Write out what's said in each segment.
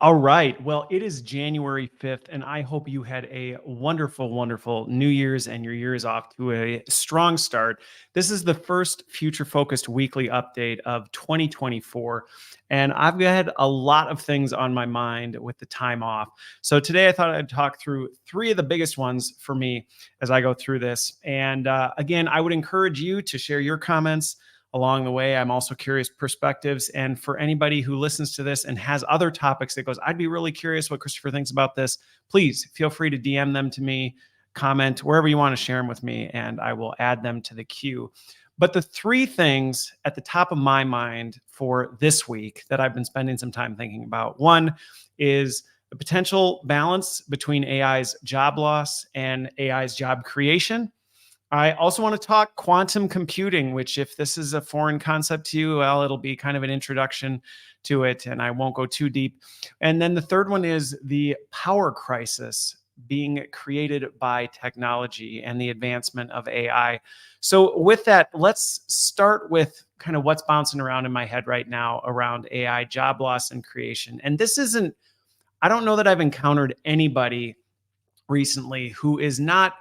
All right. Well, it is January 5th, and I hope you had a wonderful, wonderful New Year's and your year is off to a strong start. This is the first future focused weekly update of 2024, and I've had a lot of things on my mind with the time off. So today I thought I'd talk through three of the biggest ones for me as I go through this. And again, I would encourage you to share your comments along the way. I'm also curious perspectives. And for anybody who listens to this and has other topics that goes, I'd be really curious what Christopher thinks about this, please feel free to DM them to me, comment wherever you want to share them with me, and I will add them to the queue. But the three things at the top of my mind for this week that I've been spending some time thinking about, one is the potential balance between AI's job loss and AI's job creation. I also want to talk quantum computing, which, if this is a foreign concept to you, well, it'll be kind of an introduction to it, and I won't go too deep. And then the third one is the power crisis being created by technology and the advancement of AI. So, with that, let's start with kind of what's bouncing around in my head right now around AI job loss and creation. And this isn't, I don't know that I've encountered anybody recently who is not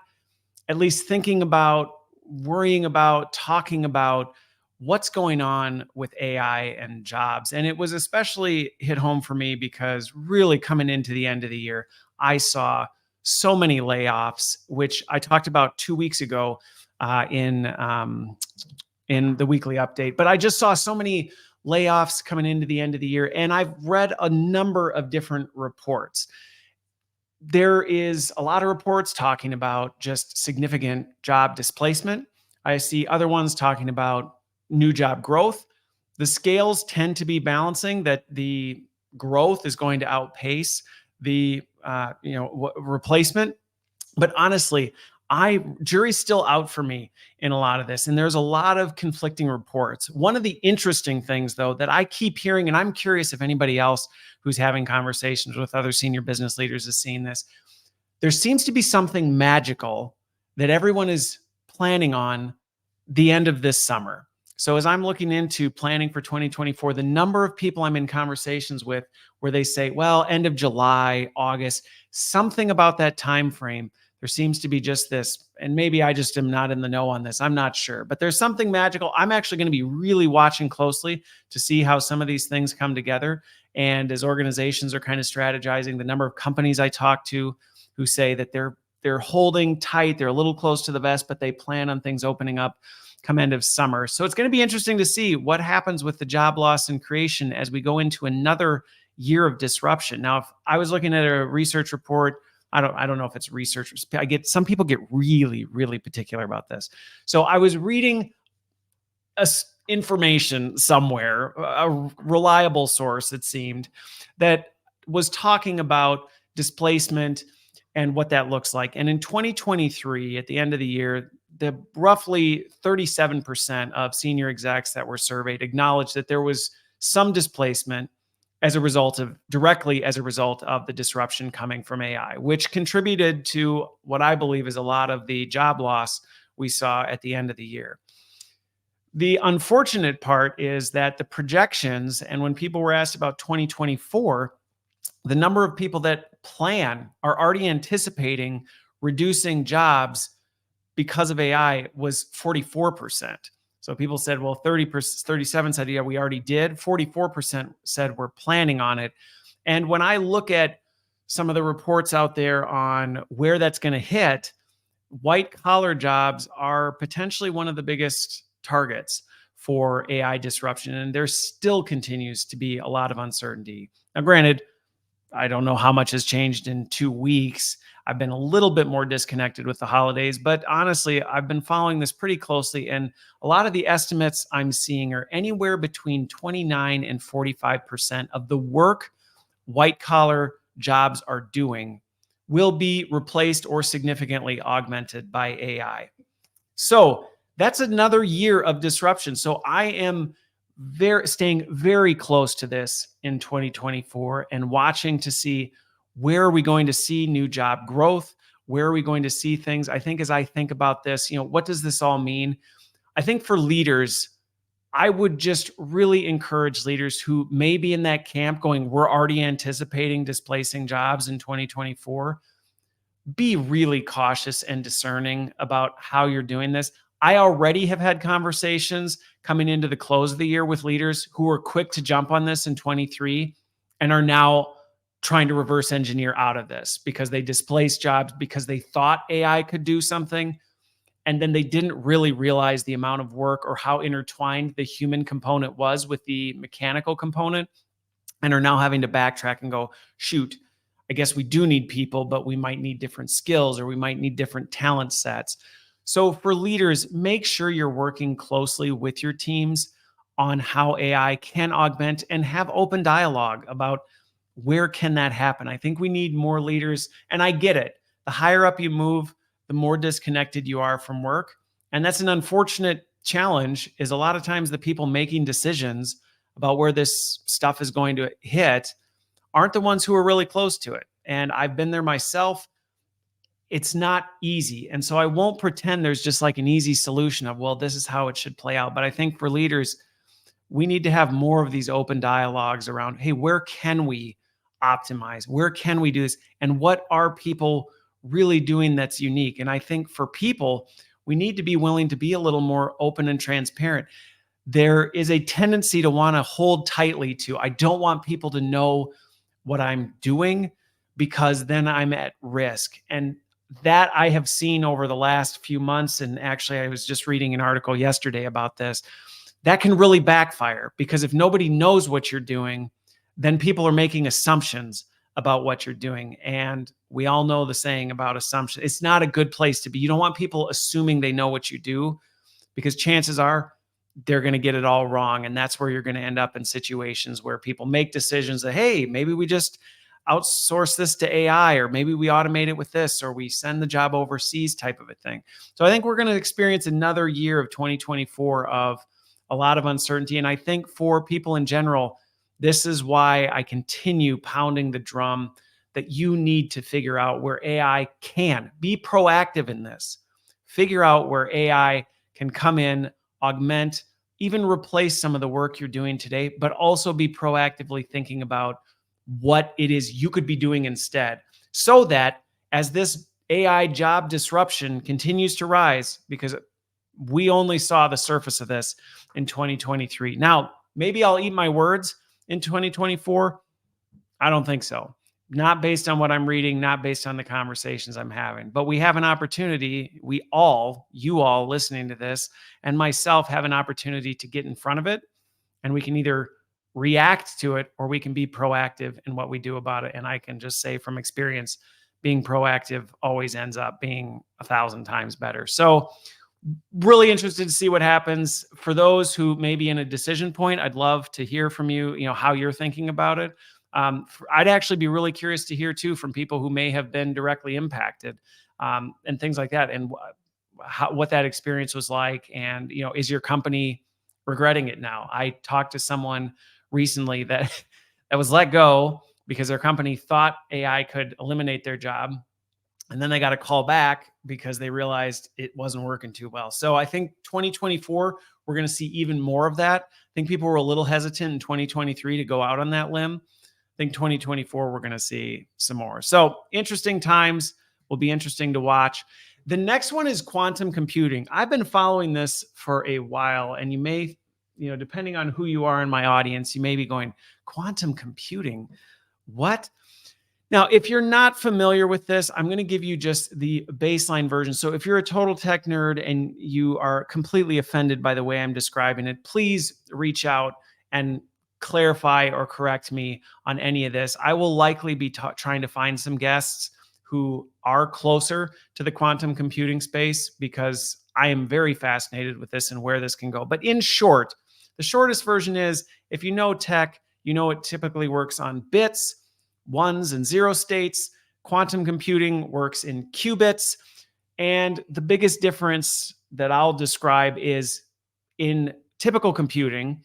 at least thinking about, worrying about, talking about what's going on with AI and jobs. And it was especially hit home for me because really coming into the end of the year, I saw so many layoffs, which I talked about 2 weeks ago in the weekly update. But I just saw so many layoffs coming into the end of the year, and I've read a number of different reports. There is a lot of reports talking about just significant job displacement. I see other ones talking about new job growth. The scales tend to be balancing that the growth is going to outpace the replacement. But honestly, jury's still out for me in a lot of this. And there's a lot of conflicting reports. One of the interesting things, though, that I keep hearing, and I'm curious if anybody else who's having conversations with other senior business leaders is seeing this, there seems to be something magical that everyone is planning on the end of this summer. So as I'm looking into planning for 2024, the number of people I'm in conversations with where they say, well, end of July, August, something about that time frame, there seems to be just this, and maybe I just am not in the know on this, I'm not sure, but there's something magical. I'm actually going to be really watching closely to see how some of these things come together. And as organizations are kind of strategizing, the number of companies I talk to who say that they're holding tight, they're a little close to the vest, but they plan on things opening up come end of summer. So it's going to be interesting to see what happens with the job loss and creation as we go into another year of disruption. Now, if I was looking at a research report, I don't know if it's research. Some people get really, really particular about this. So I was reading information somewhere, a reliable source, it seemed, that was talking about displacement and what that looks like. And in 2023, at the end of the year, the roughly 37% of senior execs that were surveyed acknowledged that there was some displacement directly as a result of the disruption coming from AI, which contributed to what I believe is a lot of the job loss we saw at the end of the year. The unfortunate part is that the projections, and when people were asked about 2024, the number of people that are already anticipating reducing jobs because of AI was 44%. So people said, well, 37 said, yeah, we already did. 44% said we're planning on it. And when I look at some of the reports out there on where that's going to hit, white collar jobs are potentially one of the biggest targets for AI disruption. And there still continues to be a lot of uncertainty. Now, granted, I don't know how much has changed in 2 weeks. I've been a little bit more disconnected with the holidays, but honestly, I've been following this pretty closely. And a lot of the estimates I'm seeing are anywhere between 29 and 45% of the work white collar jobs are doing will be replaced or significantly augmented by AI. So that's another year of disruption. So I am staying very close to this in 2024 and watching to see where are we going to see new job growth? Where are we going to see things? I think as I think about this, what does this all mean? I think for leaders, I would just really encourage leaders who may be in that camp going, we're already anticipating displacing jobs in 2024. Be really cautious and discerning about how you're doing this. I already have had conversations coming into the close of the year with leaders who were quick to jump on this in 23 and are now trying to reverse engineer out of this because they displaced jobs because they thought AI could do something. And then they didn't really realize the amount of work or how intertwined the human component was with the mechanical component, and are now having to backtrack and go, shoot, I guess we do need people, but we might need different skills or we might need different talent sets. So for leaders, make sure you're working closely with your teams on how AI can augment, and have open dialogue about where can that happen. I think we need more leaders, and I get it. The higher up you move, the more disconnected you are from work. And that's an unfortunate challenge, is a lot of times the people making decisions about where this stuff is going to hit aren't the ones who are really close to it. And I've been there myself. It's not easy. And so I won't pretend there's just like an easy solution of, well, this is how it should play out. But I think for leaders, we need to have more of these open dialogues around, hey, where can we optimize? Where can we do this? And what are people really doing that's unique? And I think for people, we need to be willing to be a little more open and transparent. There is a tendency to want to hold tightly to, I don't want people to know what I'm doing because then I'm at risk. And that I have seen over the last few months. And actually, I was just reading an article yesterday about this. That can really backfire, because if nobody knows what you're doing, then people are making assumptions about what you're doing. And we all know the saying about assumption. It's not a good place to be. You don't want people assuming they know what you do, because chances are they're going to get it all wrong. And that's where you're going to end up in situations where people make decisions that, hey, maybe we just outsource this to AI, or maybe we automate it with this, or we send the job overseas type of a thing. So I think we're going to experience another year of 2024 of a lot of uncertainty. And I think for people in general, this is why I continue pounding the drum that you need to figure out where AI can be proactive in this. Figure out where AI can come in, augment, even replace some of the work you're doing today, but also be proactively thinking about what it is you could be doing instead, so that as this AI job disruption continues to rise, because we only saw the surface of this in 2023. Now, maybe I'll eat my words in 2024. I don't think so. Not based on what I'm reading, not based on the conversations I'm having. But we have an opportunity. We all, you all listening to this, and myself have an opportunity to get in front of it. And we can either react to it or we can be proactive in what we do about it. And I can just say from experience, being proactive always ends up being 1,000 times better. So really interested to see what happens. For those who may be in a decision point, I'd love to hear from you, how you're thinking about it. I'd actually be really curious to hear too from people who may have been directly impacted, and things like that, and what that experience was like. And, is your company regretting it now? I talked to someone recently that was let go because their company thought AI could eliminate their job. And then they got a call back because they realized it wasn't working too well. So I think 2024, we're going to see even more of that. I think people were a little hesitant in 2023 to go out on that limb. I think 2024, we're going to see some more. So interesting times, will be interesting to watch. The next one is quantum computing. I've been following this for a while, and you may, depending on who you are in my audience, you may be going, quantum computing, what? Now, if you're not familiar with this, I'm going to give you just the baseline version. So if you're a total tech nerd and you are completely offended by the way I'm describing it, please reach out and clarify or correct me on any of this. I will likely be trying to find some guests who are closer to the quantum computing space, because I am very fascinated with this and where this can go. But in short, the shortest version is, if you know tech, it typically works on bits, ones and zero states. Quantum computing works in qubits. And the biggest difference that I'll describe is, in typical computing,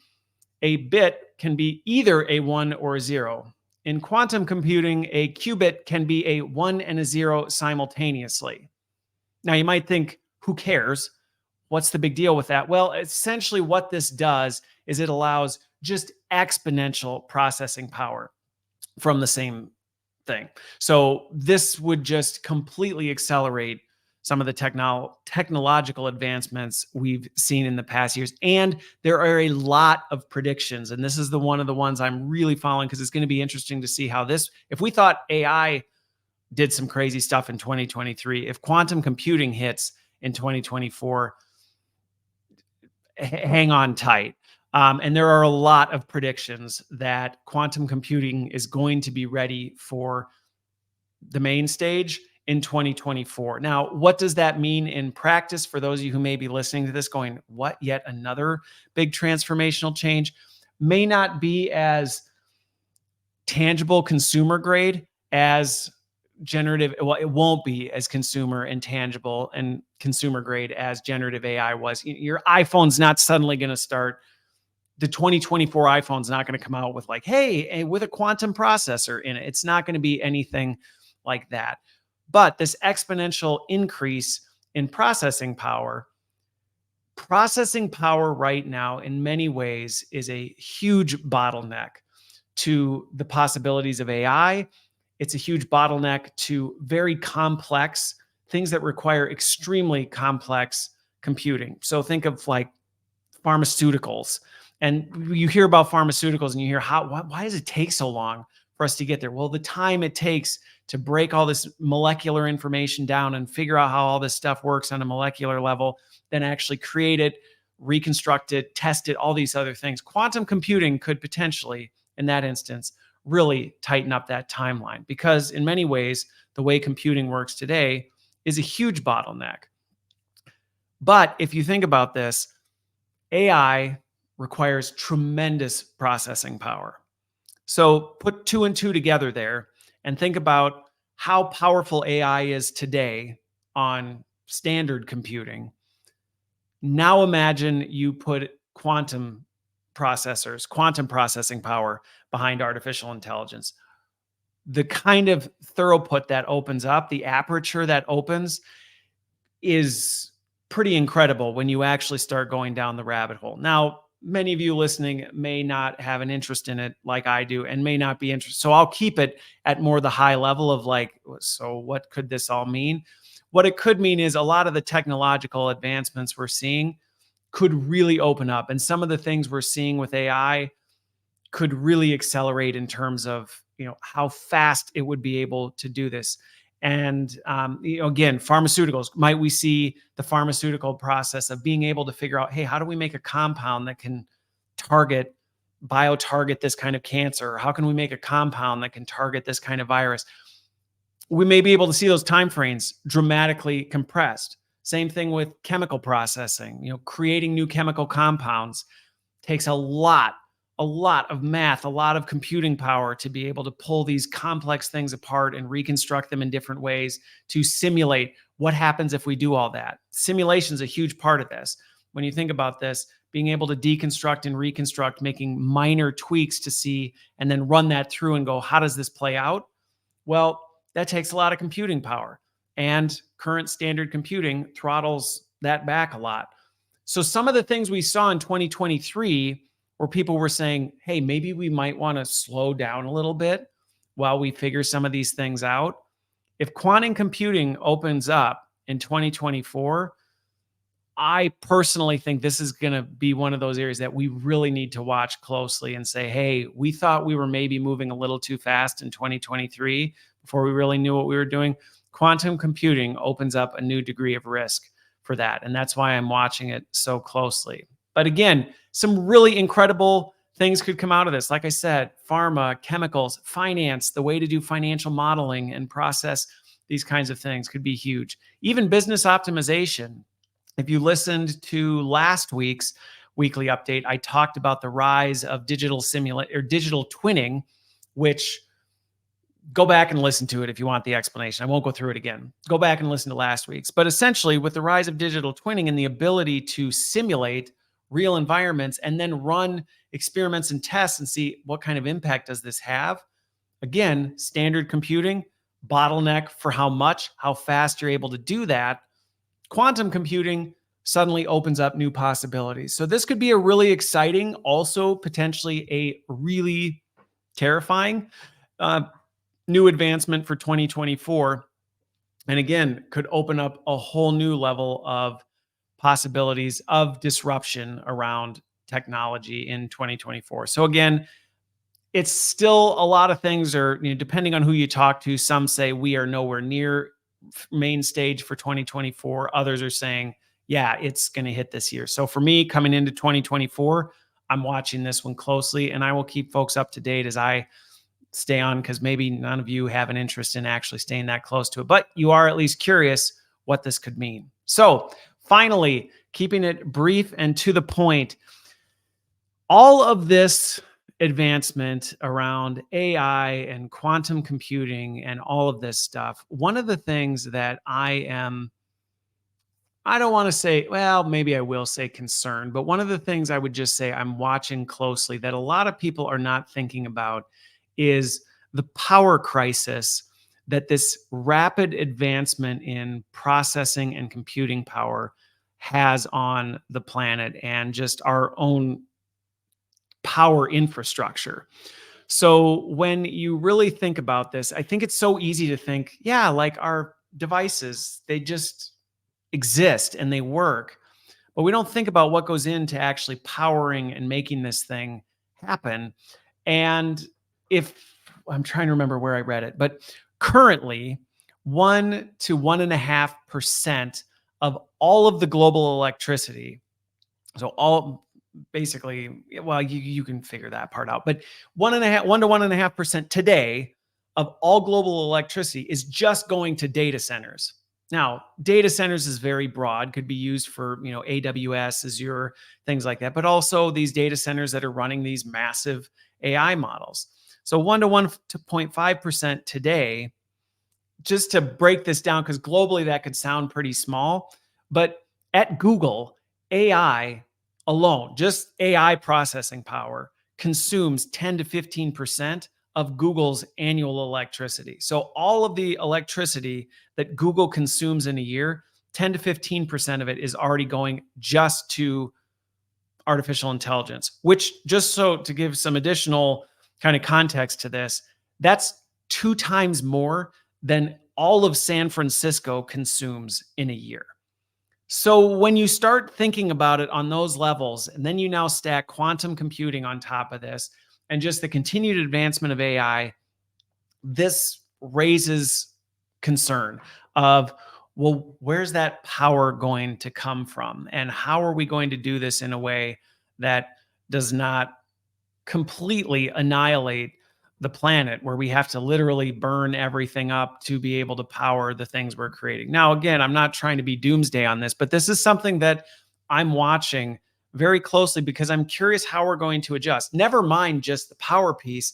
a bit can be either a 1 or a 0. In quantum computing, a qubit can be a 1 and a 0 simultaneously. Now, you might think, who cares? What's the big deal with that? Well, essentially what this does is it allows just exponential processing power from the same thing. So this would just completely accelerate some of the technological advancements we've seen in the past years. And there are a lot of predictions. And this is the one of the ones I'm really following because it's going to be interesting to see how this, if we thought AI did some crazy stuff in 2023, if quantum computing hits in 2024, hang on tight. And there are a lot of predictions that quantum computing is going to be ready for the main stage in 2024. Now, what does that mean in practice for those of you who may be listening to this going, what, yet another big transformational change? May not be as tangible consumer grade as generative. Well, it won't be as consumer and tangible and consumer grade as generative AI was. Your iPhone's not suddenly going to start. The 2024 iPhone's not going to come out with like, hey, with a quantum processor in it. It's not going to be anything like that. But this exponential increase in processing power right now in many ways is a huge bottleneck to the possibilities of AI. It's a huge bottleneck to very complex things that require extremely complex computing. So think of like pharmaceuticals. And you hear about pharmaceuticals and you hear why does it take so long for us to get there? Well, the time it takes to break all this molecular information down and figure out how all this stuff works on a molecular level, then actually create it, reconstruct it, test it, all these other things. Quantum computing could potentially, in that instance, really tighten up that timeline because in many ways, the way computing works today is a huge bottleneck. But if you think about this, AI requires tremendous processing power. So put 2 and 2 together there and think about how powerful AI is today on standard computing. Now imagine you put quantum processing power behind artificial intelligence. The kind of throughput that opens up, the aperture that opens is pretty incredible when you actually start going down the rabbit hole. Now, many of you listening may not have an interest in it like I do and may not be interested. So I'll keep it at more the high level of like, so what could this all mean? What it could mean is a lot of the technological advancements we're seeing could really open up. And some of the things we're seeing with AI could really accelerate in terms of, how fast it would be able to do this. And again, pharmaceuticals, might we see the pharmaceutical process of being able to figure out, hey, how do we make a compound that can bio-target this kind of cancer? How can we make a compound that can target this kind of virus? We may be able to see those timeframes dramatically compressed. Same thing with chemical processing. Creating new chemical compounds takes a lot of math, a lot of computing power to be able to pull these complex things apart and reconstruct them in different ways to simulate what happens if we do all that. Simulation is a huge part of this. When you think about this, being able to deconstruct and reconstruct, making minor tweaks to see, and then run that through and go, how does this play out? Well, that takes a lot of computing power, and current standard computing throttles that back a lot. So some of the things we saw in 2023 where people were saying, hey, maybe we might want to slow down a little bit while we figure some of these things out. If quantum computing opens up in 2024, I personally think this is going to be one of those areas that we really need to watch closely and say, hey, we thought we were maybe moving a little too fast in 2023 before we really knew what we were doing. Quantum computing opens up a new degree of risk for that. And that's why I'm watching it so closely. But again, some really incredible things could come out of this. Like I said, pharma, chemicals, finance, the way to do financial modeling and process these kinds of things could be huge. Even business optimization. If you listened to last week's weekly update, I talked about the rise of digital twinning, which go back and listen to it if you want the explanation. I won't go through it again. Go back and listen to last week's. But essentially, with the rise of digital twinning and the ability to simulate real environments and then run experiments and tests and see what kind of impact does this have. Again, standard computing, bottleneck for how fast you're able to do that. Quantum computing, suddenly opens up new possibilities. So this could be a really exciting, also potentially a really terrifying uh, new advancement for 2024. And again, could open up a whole new level of possibilities of disruption around technology in 2024. So again, it's still a lot of things are, depending on who you talk to, some say we are nowhere near main stage for 2024. Others are saying, yeah, it's going to hit this year. So for me, coming into 2024, I'm watching this one closely, and I will keep folks up to date as I stay on, because maybe none of you have an interest in actually staying that close to it, but you are at least curious what this could mean. So finally, keeping it brief and to the point, all of this advancement around AI and quantum computing and all of this stuff, one of the things that I don't want to say, well, maybe I will say concerned, but one of the things I would just say I'm watching closely that a lot of people are not thinking about is the power crisis that this rapid advancement in processing and computing power has on the planet and just our own power infrastructure. So when you really think about this, I think it's so easy to think, yeah, like our devices, they just exist and they work. But we don't think about what goes into actually powering and making this thing happen. And if I'm trying to remember where I read it, but currently 1 to 1.5% of all of the global electricity, so all basically, well, you can figure that part out, but 1 to 1.5% today of all global electricity is just going to data centers. Now, data centers is very broad, could be used for, AWS, Azure, things like that, but also these data centers that are running these massive AI models. So 1 to 1.5% today, just to break this down, because globally that could sound pretty small, but at Google, AI alone, just AI processing power, consumes 10 to 15% of Google's annual electricity. So all of the electricity that Google consumes in a year, 10 to 15% of it is already going just to artificial intelligence, which, just so to give some additional kind of context to this, that's 2 times more than all of San Francisco consumes in a year. So when you start thinking about it on those levels, and then you now stack quantum computing on top of this and just the continued advancement of AI, this raises concern of, well, where's that power going to come from? And how are we going to do this in a way that does not completely annihilate the planet, where we have to literally burn everything up to be able to power the things we're creating? Now, again, I'm not trying to be doomsday on this, but this is something that I'm watching very closely because I'm curious how we're going to adjust. Never mind just the power piece.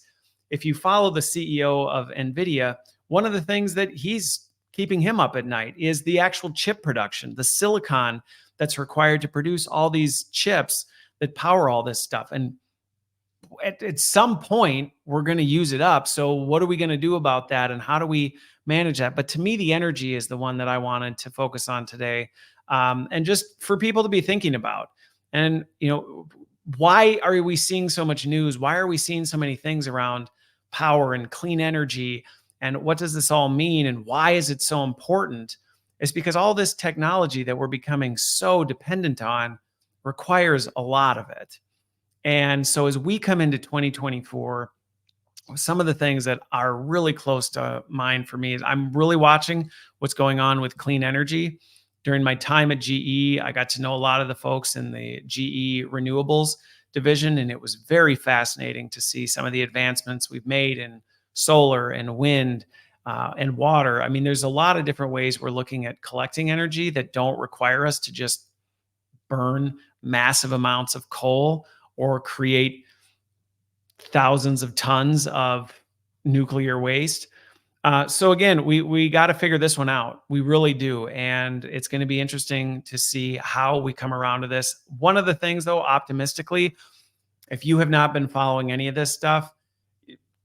If you follow the CEO of NVIDIA, one of the things that he's keeping him up at night is the actual chip production, the silicon that's required to produce all these chips that power all this stuff. And at some point, we're going to use it up. So what are we going to do about that? And how do we manage that? But to me, the energy is the one that I wanted to focus on today. And just for people to be thinking about. And, why are we seeing so much news? Why are we seeing so many things around power and clean energy? And what does this all mean? And why is it so important? It's because all this technology that we're becoming so dependent on requires a lot of it. And so as we come into 2024, some of the things that are really close to mind for me is I'm really watching what's going on with clean energy. During my time at GE, I got to know a lot of the folks in the GE renewables division, and it was very fascinating to see some of the advancements we've made in solar and wind and water. I mean, there's a lot of different ways we're looking at collecting energy that don't require us to just burn massive amounts of coal or create thousands of tons of nuclear waste. So again, we got to figure this one out. We really do, and it's going to be interesting to see how we come around to this. One of the things, though, optimistically, if you have not been following any of this stuff,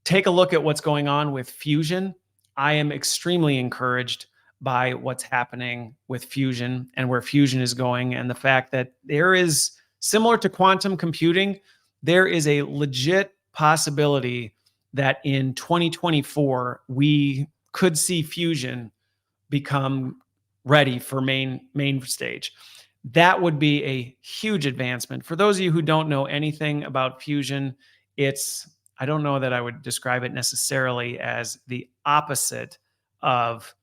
take a look at what's going on with fusion. I am extremely encouraged by what's happening with fusion and where fusion is going, and the fact that there is, similar to quantum computing, there is a legit possibility that in 2024 we could see fusion become ready for main stage. That would be a huge advancement. For those of you who don't know anything about fusion, it's, I don't know that I would describe it necessarily as the opposite of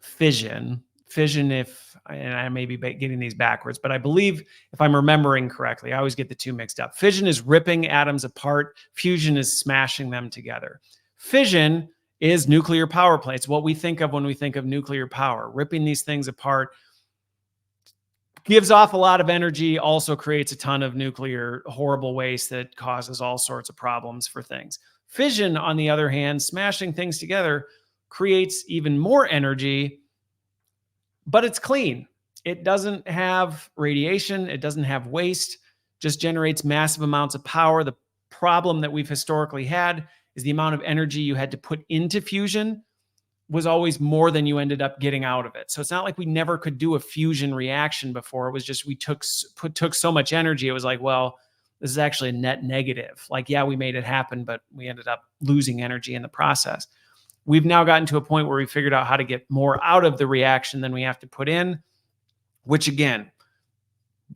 fission. Fission, if, and I may be getting these backwards, but I believe if I'm remembering correctly, I always get the two mixed up. Fission is ripping atoms apart, fusion is smashing them together. Fission is nuclear power plants, what we think of when we think of nuclear power. Ripping these things apart gives off a lot of energy, also creates a ton of nuclear horrible waste that causes all sorts of problems for things. Fission, on the other hand, smashing things together, creates even more energy, but it's clean. It doesn't have radiation. It doesn't have waste, just generates massive amounts of power. The problem that we've historically had is the amount of energy you had to put into fusion was always more than you ended up getting out of it. So it's not like we never could do a fusion reaction before. It was just we took so much energy. It was like, well, this is actually a net negative. Like, yeah, we made it happen, but we ended up losing energy in the process. We've now gotten to a point where we figured out how to get more out of the reaction than we have to put in, which again,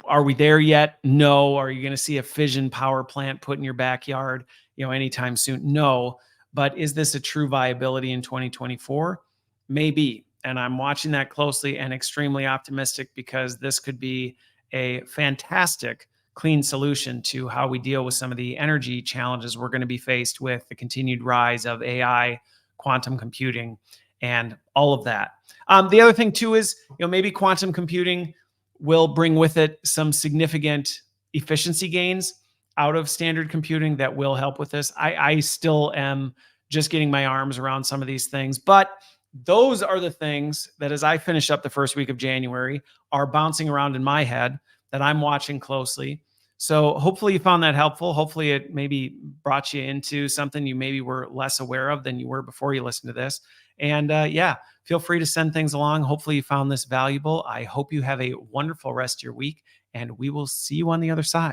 are we there yet? No. Are you going to see a fission power plant put in your backyard, anytime soon? No. But is this a true viability in 2024? Maybe. And I'm watching that closely and extremely optimistic, because this could be a fantastic clean solution to how we deal with some of the energy challenges we're going to be faced with the continued rise of AI, quantum computing, and all of that. The other thing too is, maybe quantum computing will bring with it some significant efficiency gains out of standard computing that will help with this. I still am just getting my arms around some of these things, but those are the things that, as I finish up the first week of January, are bouncing around in my head that I'm watching closely. So hopefully you found that helpful. Hopefully it maybe brought you into something you maybe were less aware of than you were before you listened to this. And yeah, feel free to send things along. Hopefully you found this valuable. I hope you have a wonderful rest of your week, and we will see you on the other side.